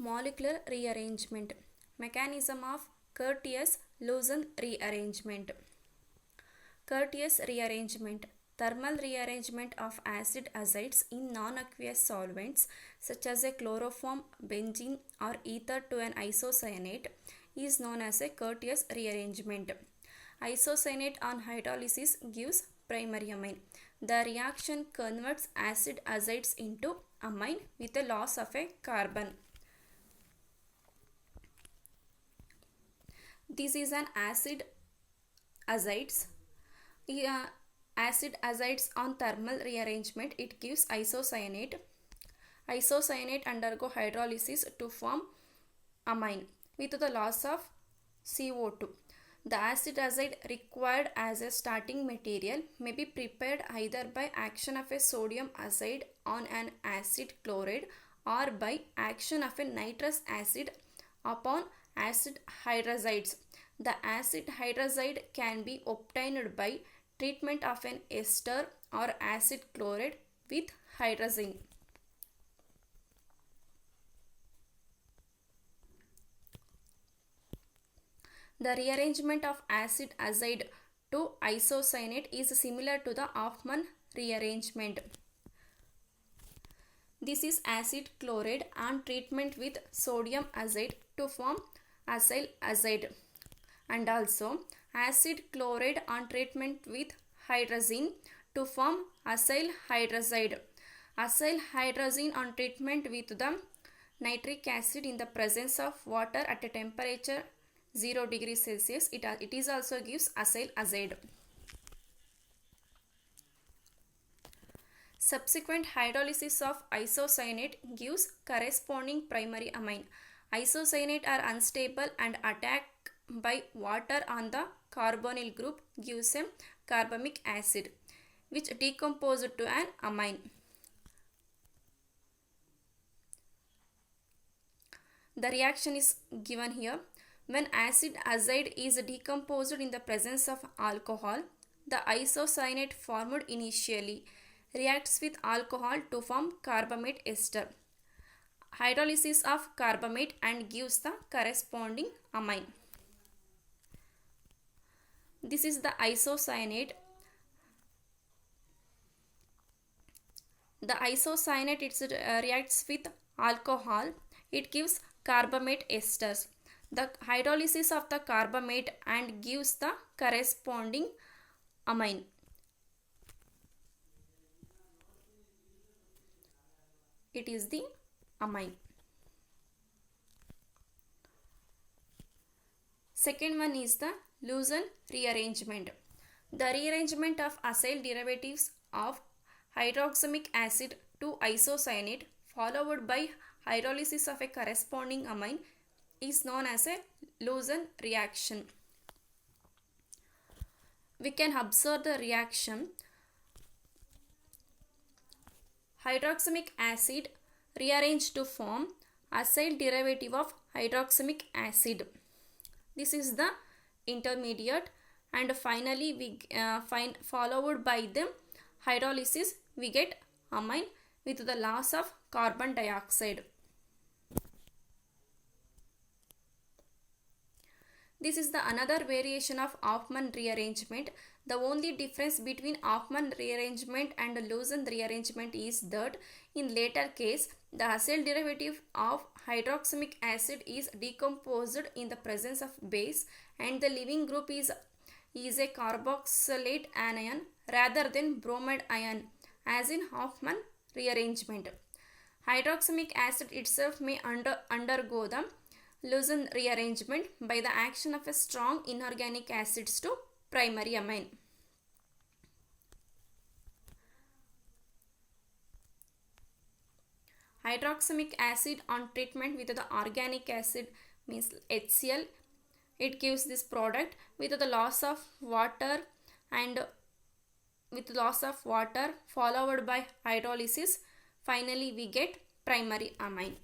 Molecular rearrangement. Mechanism of Curtius-Luzon rearrangement. Curtius rearrangement. Thermal rearrangement of acid azides in non-aqueous solvents such as a chloroform, benzene or ether to an isocyanate is known as a Curtius rearrangement. Isocyanate on hydrolysis gives primary amine. The reaction converts acid azides into amine with a loss of a carbon. This is an acid azides. Acid azides on thermal rearrangement, it gives isocyanate. Isocyanate undergo hydrolysis to form amine with the loss of CO2. The acid azide required as a starting material may be prepared either by action of a sodium azide on an acid chloride or by action of a nitrous acid upon acid hydrozides. The acid hydrozide can be obtained by treatment of an ester or acid chloride with hydrazine. The rearrangement of acid azide to isocyanate is similar to the Hoffman rearrangement. This is acid chloride on treatment with sodium azide to form acyl azide, and also acid chloride on treatment with hydrazine to form acyl hydrazide. Acyl hydrazine on treatment with the nitric acid in the presence of water at a temperature 0 degrees Celsius, it is also gives acyl azide. Subsequent hydrolysis of isocyanate gives corresponding primary amine. Isocyanate are unstable and attack by water on the carbonyl group gives a carbamic acid which decomposed to an amine. The reaction is given here. When acid azide is decomposed in the presence of alcohol, the isocyanate formed initially reacts with alcohol to form carbamate ester. Hydrolysis of carbamate and gives the corresponding amine. This is the isocyanate. The isocyanate reacts with alcohol. It gives carbamate esters. The hydrolysis of the carbamate and gives the corresponding amine. It is the amine. Second one is the Luzon rearrangement. The rearrangement of acyl derivatives of hydroxamic acid to isocyanate followed by hydrolysis of a corresponding amine is known as a Luzon reaction. We can observe the reaction. Hydroxamic acid rearranged to form acyl derivative of hydroxamic acid. This is the intermediate, and finally we followed by the hydrolysis we get amine with the loss of carbon dioxide. This is the another variation of Hoffman rearrangement. The only difference between Hoffman rearrangement and Luzon rearrangement is that in later case, the acyl derivative of hydroxamic acid is decomposed in the presence of base and the leaving group is a carboxylate anion rather than bromide ion as in Hoffman rearrangement. Hydroxamic acid itself may undergo the Luzon rearrangement by the action of a strong inorganic acids to primary amine. Hydroxamic acid on treatment with the organic acid means HCl, it gives this product with the loss of water followed by hydrolysis. Finally we get primary amine.